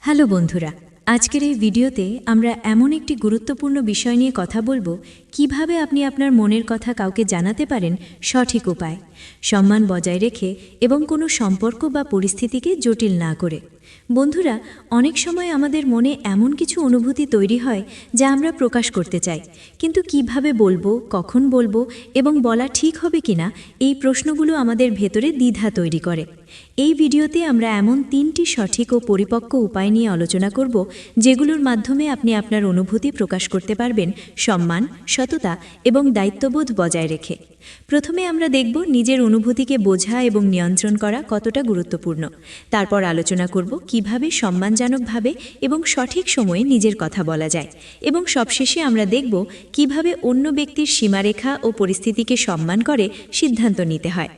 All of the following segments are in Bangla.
হ্যালো বন্ধুরা, আজকের এই ভিডিওতে আমরা এমন একটি গুরুত্বপূর্ণ বিষয় নিয়ে কথা বলবো কিভাবে আপনি আপনার মনের কথা কাউকে জানাতে পারেন সঠিক উপায়, সম্মান বজায় রেখে এবং কোনো সম্পর্ক বা পরিস্থিতিকে জটিল না করে। বন্ধুরা, অনেক সময় আমাদের মনে এমন কিছু অনুভূতি তৈরি হয় যা আমরা প্রকাশ করতে চাই, কিন্তু কিভাবে বলবো, কখন বলবো এবং বলা ঠিক হবে কিনা এই প্রশ্নগুলো আমাদের ভেতরে দ্বিধা তৈরি করে। এই ভিডিওতে আমরা এমন 3টি সঠিক ও পরিপক্ক উপায় নিয়ে আলোচনা করব যেগুলোর মাধ্যমে আপনি আপনার অনুভূতি প্রকাশ করতে পারবেন সম্মান, সততা এবং দায়িত্ববোধ বজায় রেখে। প্রথমে আমরা দেখব নিজের অনুভূতিকে বোঝা এবং নিয়ন্ত্রণ করা কতটা গুরুত্বপূর্ণ। তারপর আলোচনা করব কিভাবে সম্মানজনকভাবে এবং সঠিক সময়ে নিজের কথা বলা যায়, এবং সবশেষে আমরা দেখব কিভাবে অন্য ব্যক্তির সীমারেখা ও পরিস্থিতিকে সম্মান করে সিদ্ধান্ত নিতে হয়।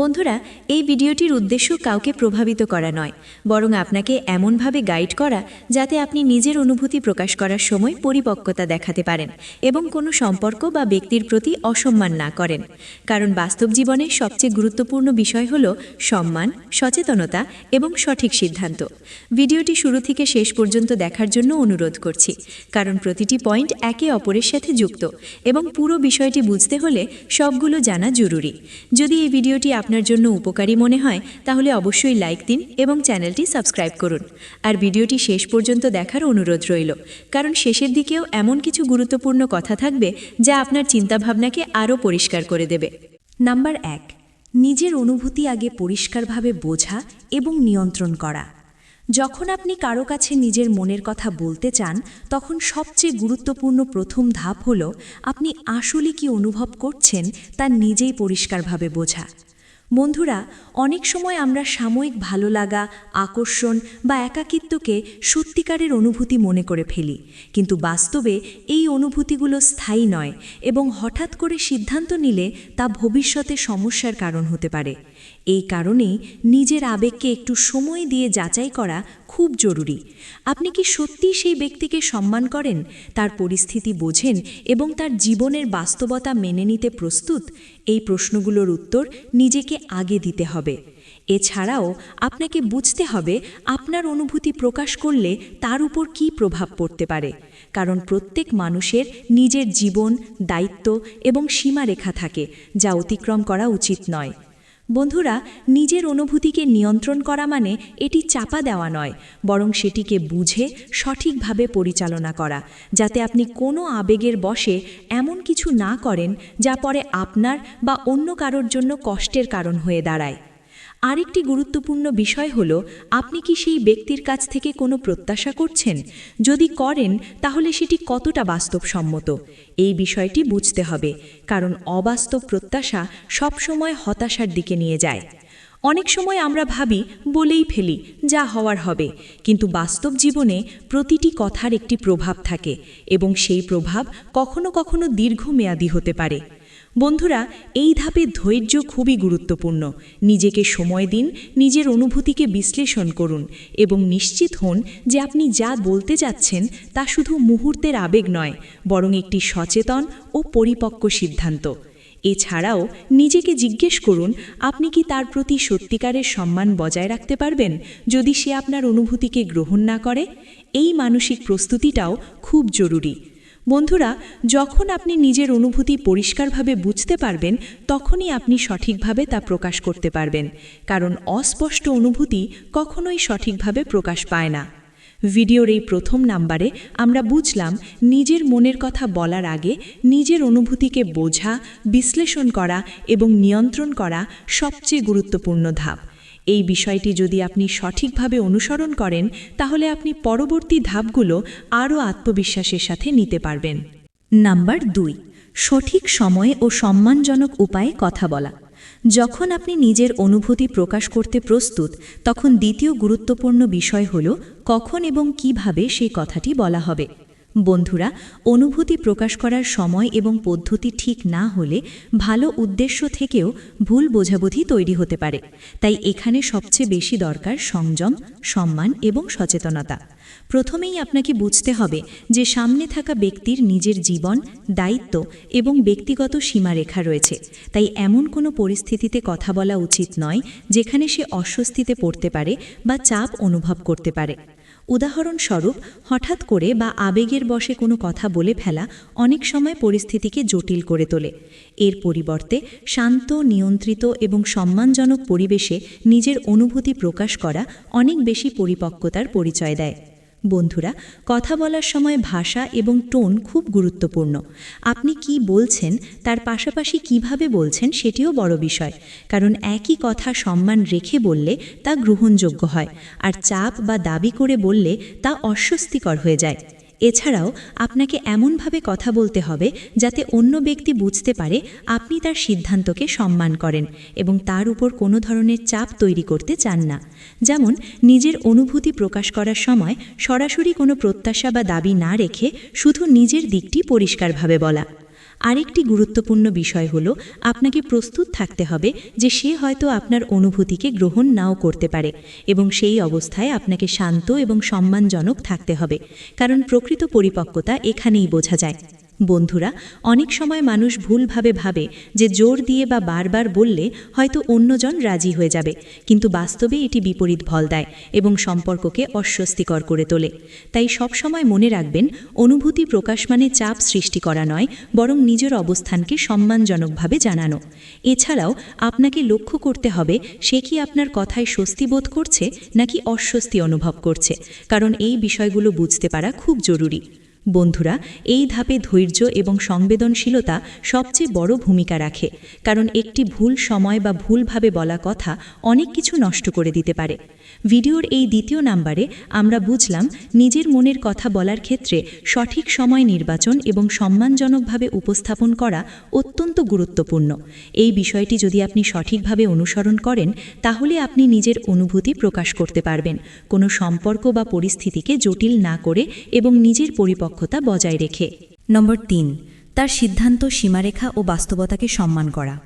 বন্ধুরা, এই ভিডিওটির উদ্দেশ্য কাউকে প্রভাবিত করা নয়, বরং আপনাকে এমনভাবে গাইড করা যাতে আপনি নিজের অনুভূতি প্রকাশ করার সময় পরিপক্কতা দেখাতে পারেন এবং কোনো সম্পর্ক বা ব্যক্তির প্রতি অসম্মান না করেন। কারণ বাস্তব জীবনে সবচেয়ে গুরুত্বপূর্ণ বিষয় হল সম্মান, সচেতনতা এবং সঠিক সিদ্ধান্ত। ভিডিওটি শুরু থেকে শেষ পর্যন্ত দেখার জন্য অনুরোধ করছি, কারণ প্রতিটি পয়েন্ট একে অপরের সাথে যুক্ত এবং পুরো বিষয়টি বুঝতে হলে সবগুলো জানা জরুরি। যদি এই ভিডিওটি আপনার জন্য উপকারী মনে হয় তাহলে অবশ্যই লাইক দিন এবং চ্যানেলটি সাবস্ক্রাইব করুন। আর ভিডিওটি শেষ পর্যন্ত দেখার অনুরোধ রইল, কারণ শেষের দিকেও এমন কিছু গুরুত্বপূর্ণ কথা থাকবে যা আপনার চিন্তাভাবনাকে আরও পরিষ্কার করে দেবে। নাম্বার 1, নিজের অনুভূতি আগে পরিষ্কারভাবে বোঝা এবং নিয়ন্ত্রণ করা। যখন আপনি কারো কাছে নিজের মনের কথা বলতে চান, তখন সবচেয়ে গুরুত্বপূর্ণ প্রথম ধাপ হল আপনি আসলে কি অনুভব করছেন তা নিজেই পরিষ্কারভাবে বোঝা। বন্ধুরা, অনেক সময় আমরা সাময়িক ভালো লাগা, আকর্ষণ বা একাকিত্বকে সত্যিকারের অনুভূতি মনে করে ফেলি, কিন্তু বাস্তবে এই অনুভূতিগুলো স্থায়ী নয় এবং হঠাৎ করে সিদ্ধান্ত নিলে তা ভবিষ্যতে সমস্যার কারণ হতে পারে। এই কারণেই নিজের আবেগকে একটু সময় দিয়ে যাচাই করা খুব জরুরি। আপনি কি সত্যিই সেই ব্যক্তিকে সম্মান করেন, তার পরিস্থিতি বোঝেন এবং তার জীবনের বাস্তবতা মেনে নিতে প্রস্তুত? এই প্রশ্নগুলোর উত্তর নিজেকে আগে দিতে হবে। এছাড়াও আপনাকে বুঝতে হবে আপনার অনুভূতি প্রকাশ করলে তার উপর কী প্রভাব পড়তে পারে, কারণ প্রত্যেক মানুষের নিজের জীবন, দায়িত্ব এবং সীমারেখা থাকে যা অতিক্রম করা উচিত নয়। বন্ধুরা, নিজের অনুভূতিকে নিয়ন্ত্রণ করা মানে এটি চাপা দেওয়া নয়, বরং সেটিকে বুঝে সঠিকভাবে পরিচালনা করা, যাতে আপনি কোনো আবেগের বশে এমন কিছু না করেন যা পরে আপনার বা অন্য কারোর জন্য কষ্টের কারণ হয়ে দাঁড়ায়। আরেকটি গুরুত্বপূর্ণ বিষয় হল, আপনি কি সেই ব্যক্তির কাছ থেকে কোনো প্রত্যাশা করছেন? যদি করেন, তাহলে সেটি কতটা বাস্তবসম্মত এই বিষয়টি বুঝতে হবে, কারণ অবাস্তব প্রত্যাশা সবসময় হতাশার দিকে নিয়ে যায়। অনেক সময় আমরা ভাবি, বলেই ফেলি, যা হওয়ার হবে, কিন্তু বাস্তব জীবনে প্রতিটি কথার একটি প্রভাব থাকে এবং সেই প্রভাব কখনো কখনো দীর্ঘমেয়াদী হতে পারে। বন্ধুরা, এই ধাপে ধৈর্য খুবই গুরুত্বপূর্ণ। নিজেকে সময় দিন, নিজের অনুভূতিকে বিশ্লেষণ করুন এবং নিশ্চিত হন যে আপনি যা বলতে যাচ্ছেন তা শুধু মুহূর্তের আবেগ নয়, বরং একটি সচেতন ও পরিপক্ক সিদ্ধান্ত। এছাড়াও নিজেকে জিজ্ঞেস করুন, আপনি কি তার প্রতি সত্যিকারের সম্মান বজায় রাখতে পারবেন যদি সে আপনার অনুভূতিকে গ্রহণ না করে? এই মানসিক প্রস্তুতিটাও খুব জরুরি। বন্ধুরা, যখন আপনি নিজের অনুভূতি পরিষ্কারভাবে বুঝতে পারবেন, তখনই আপনি সঠিকভাবে তা প্রকাশ করতে পারবেন, কারণ অস্পষ্ট অনুভূতি কখনোই সঠিকভাবে প্রকাশ পায় না। ভিডিওর এই প্রথম নাম্বারে আমরা বুঝলাম নিজের মনের কথা বলার আগে নিজের অনুভূতিকে বোঝা, বিশ্লেষণ করা এবং নিয়ন্ত্রণ করা সবচেয়ে গুরুত্বপূর্ণ ধাপ। এই বিষয়টি যদি আপনি সঠিকভাবে অনুসরণ করেন, তাহলে আপনি পরবর্তী ধাপগুলো আরও আত্মবিশ্বাসের সাথে নিতে পারবেন। নাম্বার 2, সঠিক সময়ে ও সম্মানজনক উপায়ে কথা বলা। যখন আপনি নিজের অনুভূতি প্রকাশ করতে প্রস্তুত, তখন দ্বিতীয় গুরুত্বপূর্ণ বিষয় হল কখন এবং কিভাবে সেই কথাটি বলা হবে। বন্ধুরা, অনুভূতি প্রকাশ করার সময় এবং পদ্ধতি ঠিক না হলে ভালো উদ্দেশ্য থেকেও ভুল বোঝাবুঝি তৈরি হতে পারে। তাই এখানে সবচেয়ে বেশি দরকার সংযম, সম্মান এবং সচেতনতা। প্রথমেই আপনাকে বুঝতে হবে যে সামনে থাকা ব্যক্তির নিজের জীবন, দায়িত্ব এবং ব্যক্তিগত সীমারেখা রয়েছে। তাই এমন কোনো পরিস্থিতিতে কথা বলা উচিত নয় যেখানে সে অস্বস্তিতে পড়তে পারে বা চাপ অনুভব করতে পারে। উদাহরণস্বরূপ হঠাৎ করে বা আবেগের বশে কোনো কথা বলে ফেলা অনেক সময় পরিস্থিতিকে জটিল করে তোলে। এর পরিবর্তে শান্ত, নিয়ন্ত্রিত এবং সম্মানজনক পরিবেশে নিজের অনুভূতি প্রকাশ করা অনেক বেশি পরিপক্কতার পরিচয় দেয়। বন্ধুরা, কথা বলার সময় ভাষা এবং টোন খুব গুরুত্বপূর্ণ। আপনি কি বলছেন তার পাশাপাশি কিভাবে বলছেন সেটিও বড় বিষয়, কারণ একই কথা সম্মান রেখে বললে তা গ্রহণযোগ্য হয়, আর চাপ বা দাবি করে বললে তা অস্বস্তিকর হয়ে যায়। এছাড়াও আপনাকে এমনভাবে কথা বলতে হবে যাতে অন্য ব্যক্তি বুঝতে পারে আপনি তার সিদ্ধান্তকে সম্মান করেন এবং তার উপর কোনো ধরনের চাপ তৈরি করতে চান না। যেমন, নিজের অনুভূতি প্রকাশ করার সময় সরাসরি কোনো প্রত্যাশা বা দাবি না রেখে শুধু নিজের দিকটি পরিষ্কারভাবে বলা। আরেকটি গুরুত্বপূর্ণ বিষয় হল, আপনাকে প্রস্তুত থাকতে হবে যে সে হয়তো আপনার অনুভূতিকে গ্রহণ নাও করতে পারে, এবং সেই অবস্থায় আপনাকে শান্ত এবং সম্মানজনক থাকতে হবে, কারণ প্রকৃত পরিপক্কতা এখানেই বোঝা যায়। বন্ধুরা, অনেক সময় মানুষ ভুলভাবে ভাবে যে জোর দিয়ে বা বারবার বললে হয়তো অন্যজন রাজি হয়ে যাবে, কিন্তু বাস্তবে এটি বিপরীত ফল দেয় এবং সম্পর্ককে অস্বস্তিকর করে তোলে। তাই সবসময় মনে রাখবেন, অনুভূতি প্রকাশ মানে চাপ সৃষ্টি করা নয়, বরং নিজের অবস্থানকে সম্মানজনকভাবে জানানো। এছাড়াও আপনাকে লক্ষ্য করতে হবে সে কি আপনার কথায় স্বস্তি বোধ করছে নাকি অস্বস্তি অনুভব করছে, কারণ এই বিষয়গুলো বুঝতে পারা খুব জরুরি। বন্ধুরা, এই ধাপে ধৈর্য এবং সংবেদনশীলতা সবচেয়ে বড় ভূমিকা রাখে, কারণ একটি ভুল সময় বা ভুলভাবে বলা কথা অনেক কিছু নষ্ট করে দিতে পারে। ভিডিওর এই দ্বিতীয় নাম্বারে আমরা বুঝলাম নিজের মনের কথা বলার ক্ষেত্রে সঠিক সময় নির্বাচন এবং সম্মানজনকভাবে উপস্থাপন করা অত্যন্ত গুরুত্বপূর্ণ। এই বিষয়টি যদি আপনি সঠিকভাবে অনুসরণ করেন, তাহলে আপনি নিজের অনুভূতি প্রকাশ করতে পারবেন, কোনো সম্পর্ক বা পরিস্থিতিকে জটিল না করে এবং নিজের পরিপক্কতা বজায় রেখে। নম্বর ৩, তার সিদ্ধান্ত, সীমারেখা ও বাস্তবতাকে সম্মান করা।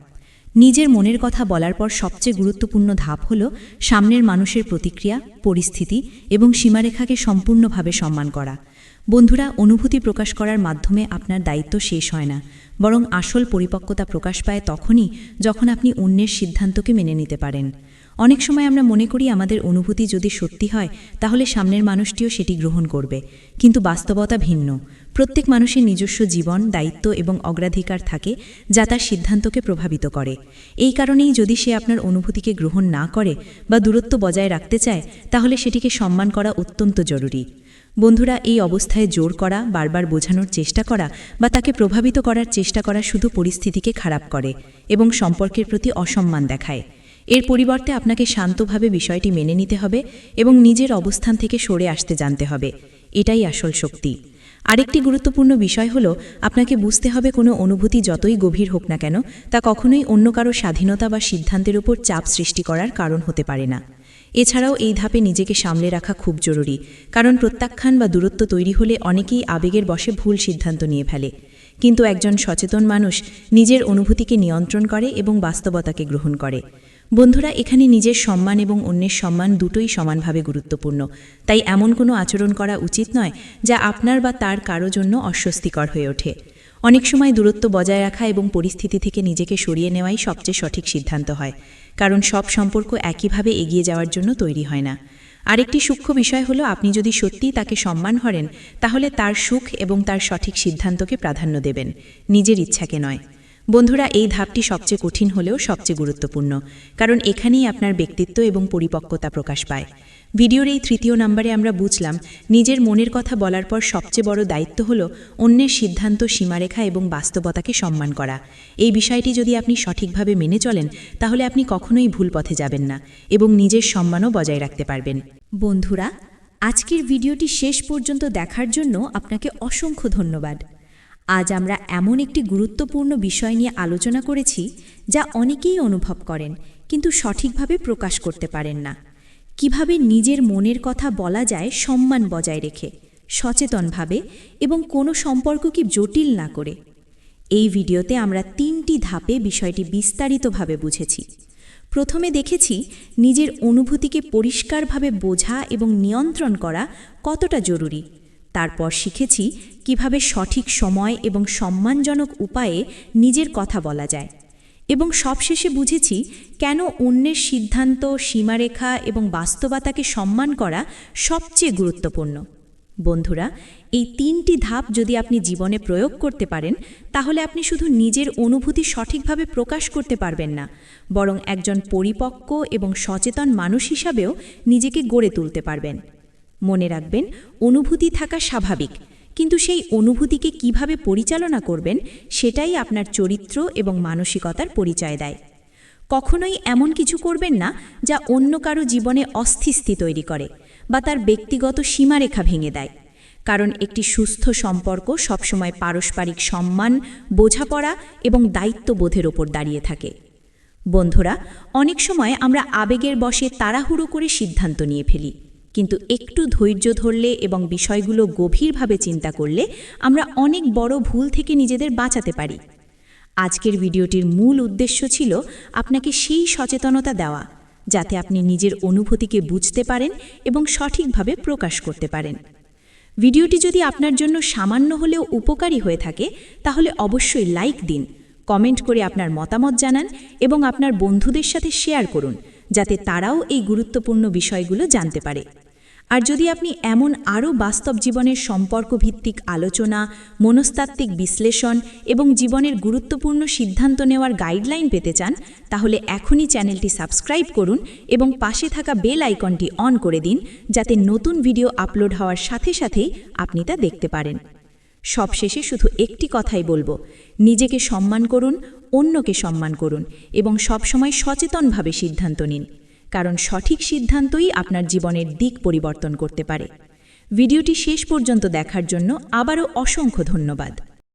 নিজের মনের কথা বলার পর সবচেয়ে গুরুত্বপূর্ণ ধাপ হল সামনের মানুষের প্রতিক্রিয়া, পরিস্থিতি এবং সীমারেখাকে সম্পূর্ণভাবে সম্মান করা। বন্ধুরা, অনুভূতি প্রকাশ করার মাধ্যমে আপনার দায়িত্ব শেষ হয় না, বরং আসল পরিপক্কতা প্রকাশ পায় তখনই যখন আপনি অন্যের সিদ্ধান্তকে মেনে নিতে পারেন। অনেক সময় আমরা মনে করি আমাদের অনুভূতি যদি সত্যি হয় তাহলে সামনের মানুষটিও সেটি গ্রহণ করবে, কিন্তু বাস্তবতা ভিন্ন। প্রত্যেক মানুষের নিজস্ব জীবন, দায়িত্ব এবং অগ্রাধিকার থাকে যা তার সিদ্ধান্তকে প্রভাবিত করে। এই কারণেই যদি সে আপনার অনুভূতিকে গ্রহণ না করে বা দূরত্ব বজায় রাখতে চায়, তাহলে সেটিকে সম্মান করা অত্যন্ত জরুরি। বন্ধুরা, এই অবস্থায় জোর করা, বারবার বোঝানোর চেষ্টা করা বা তাকে প্রভাবিত করার চেষ্টা করা শুধু পরিস্থিতিকে খারাপ করে এবং সম্পর্কের প্রতি অসম্মান দেখায়। এর পরিবর্তে আপনাকে শান্তভাবে বিষয়টি মেনে নিতে হবে এবং নিজের অবস্থান থেকে সরে আসতে জানতে হবে। এটাই আসল শক্তি। আরেকটি গুরুত্বপূর্ণ বিষয় হল, আপনাকে বুঝতে হবে কোনো অনুভূতি যতই গভীর হোক না কেন, তা কখনোই অন্য কারো স্বাধীনতা বা সিদ্ধান্তের উপর চাপ সৃষ্টি করার কারণ হতে পারে না। এছাড়াও এই ধাপে নিজেকে সামলে রাখা খুব জরুরি, কারণ প্রত্যাখ্যান বা দূরত্ব তৈরি হলে অনেকেই আবেগের বশে ভুল সিদ্ধান্ত নিয়ে ফেলে। কিন্তু একজন সচেতন মানুষ নিজের অনুভূতিকে নিয়ন্ত্রণ করে এবং বাস্তবতাকে গ্রহণ করে। বন্ধুরা, এখানে নিজের সম্মান এবং অন্যের সম্মান দুটোই সমানভাবে গুরুত্বপূর্ণ। তাই এমন কোনো আচরণ করা উচিত নয় যা আপনার বা তার কারো জন্য অস্বস্তিকর হয়ে ওঠে। অনেক সময় দূরত্ব বজায় রাখা এবং পরিস্থিতি থেকে নিজেকে সরিয়ে নেওয়াই সবচেয়ে সঠিক সিদ্ধান্ত হয়, কারণ সব সম্পর্ক একইভাবে এগিয়ে যাওয়ার জন্য তৈরি হয় না। আরেকটি সূক্ষ্ম বিষয় হলো, আপনি যদি সত্যিই তাকে সম্মান করেন, তাহলে তার সুখ এবং তার সঠিক সিদ্ধান্তকে প্রাধান্য দেবেন, নিজের ইচ্ছাকে নয়। বন্ধুরা, এই ধাপটি সবচেয়ে কঠিন হলেও সবচেয়ে গুরুত্বপূর্ণ, কারণ এখানেই আপনার ব্যক্তিত্ব এবং পরিপক্কতা প্রকাশ পায়। ভিডিওর এই তৃতীয় নম্বরে আমরা বুঝলাম নিজের মনের কথা বলার পর সবচেয়ে বড় দায়িত্ব হল অন্যের সিদ্ধান্ত, সীমারেখা এবং বাস্তবতাকে সম্মান করা। এই বিষয়টি যদি আপনি সঠিকভাবে মেনে চলেন, তাহলে আপনি কখনোই ভুল পথে যাবেন না এবং নিজের সম্মানও বজায় রাখতে পারবেন। বন্ধুরা, আজকের ভিডিওটি শেষ পর্যন্ত দেখার জন্য আপনাকে অসংখ্য ধন্যবাদ। আজ আমরা এমন একটি গুরুত্বপূর্ণ বিষয় নিয়ে আলোচনা করেছি যা অনেকেই অনুভব করেন কিন্তু সঠিকভাবে প্রকাশ করতে পারেন না। কিভাবে নিজের মনের কথা বলা যায় সম্মান বজায় রেখে, সচেতনভাবে এবং কোনো সম্পর্ককে জটিল না করে। এই ভিডিওতে আমরা 3টি ধাপে বিষয়টি বিস্তারিতভাবে বুঝেছি। প্রথমে দেখেছি নিজের অনুভূতিকে পরিষ্কারভাবে বোঝা এবং নিয়ন্ত্রণ করা কতটা জরুরি। তারপর শিখেছি কিভাবে সঠিক সময় এবং সম্মানজনক উপায়ে নিজের কথা বলা যায়। এবং সবশেষে বুঝেছি কেন অন্যের সিদ্ধান্ত, সীমারেখা এবং বাস্তবতাকে সম্মান করা সবচেয়ে গুরুত্বপূর্ণ। বন্ধুরা, এই 3টি ধাপ যদি আপনি জীবনে প্রয়োগ করতে পারেন, তাহলে আপনি শুধু নিজের অনুভূতি সঠিকভাবে প্রকাশ করতে পারবেন না, বরং একজন পরিপক্ক এবং সচেতন মানুষ হিসাবেও নিজেকে গড়ে তুলতে পারবেন। মনে রাখবেন, অনুভূতি থাকা স্বাভাবিক, কিন্তু সেই অনুভূতিকে কিভাবে পরিচালনা করবেন সেটাই আপনার চরিত্র এবং মানসিকতার পরিচয় দেয়। কখনোই এমন কিছু করবেন না যা অন্য কারো জীবনে অস্থিতি তৈরি করে বা তার ব্যক্তিগত সীমারেখা ভেঙে দেয়, কারণ একটি সুস্থ সম্পর্ক সবসময় পারস্পরিক সম্মান, বোঝাপড়া এবং দায়িত্ববোধের ওপর দাঁড়িয়ে থাকে। বন্ধুরা, অনেক সময় আমরা আবেগের বশে তাড়াহুড়ো করে সিদ্ধান্ত নিয়ে ফেলি, কিন্তু একটু ধৈর্য ধরলে এবং বিষয়গুলো গভীরভাবে চিন্তা করলে আমরা অনেক বড় ভুল থেকে নিজেদের বাঁচাতে পারি। আজকের ভিডিওটির মূল উদ্দেশ্য ছিল আপনাকে সেই সচেতনতা দেওয়া, যাতে আপনি নিজের অনুভূতিকে বুঝতে পারেন এবং সঠিকভাবে প্রকাশ করতে পারেন। ভিডিওটি যদি আপনার জন্য সামান্য হলেও উপকারী হয়ে থাকে, তাহলে অবশ্যই লাইক দিন, কমেন্ট করে আপনার মতামত জানান এবং আপনার বন্ধুদের সাথে শেয়ার করুন, যাতে তারাও এই গুরুত্বপূর্ণ বিষয়গুলো জানতে পারে। আর যদি আপনি এমন আরও বাস্তব জীবনের সম্পর্কভিত্তিক আলোচনা, মনস্তাত্ত্বিক বিশ্লেষণ এবং জীবনের গুরুত্বপূর্ণ সিদ্ধান্ত নেওয়ার গাইডলাইন পেতে চান, তাহলে এখনই চ্যানেলটি সাবস্ক্রাইব করুন এবং পাশে থাকা বেল আইকনটি অন করে দিন, যাতে নতুন ভিডিও আপলোড হওয়ার সাথে সাথেই আপনি তা দেখতে পারেন। সবশেষে শুধু একটি কথাই বলবো, নিজেকে সম্মান করুন, অন্যকে সম্মান করুন এবং সবসময় সচেতনভাবে সিদ্ধান্ত নিন, কারণ সঠিক সিদ্ধান্তই আপনার জীবনের দিক পরিবর্তন করতে পারে। ভিডিওটি শেষ পর্যন্ত দেখার জন্য আবারও অসংখ্য ধন্যবাদ।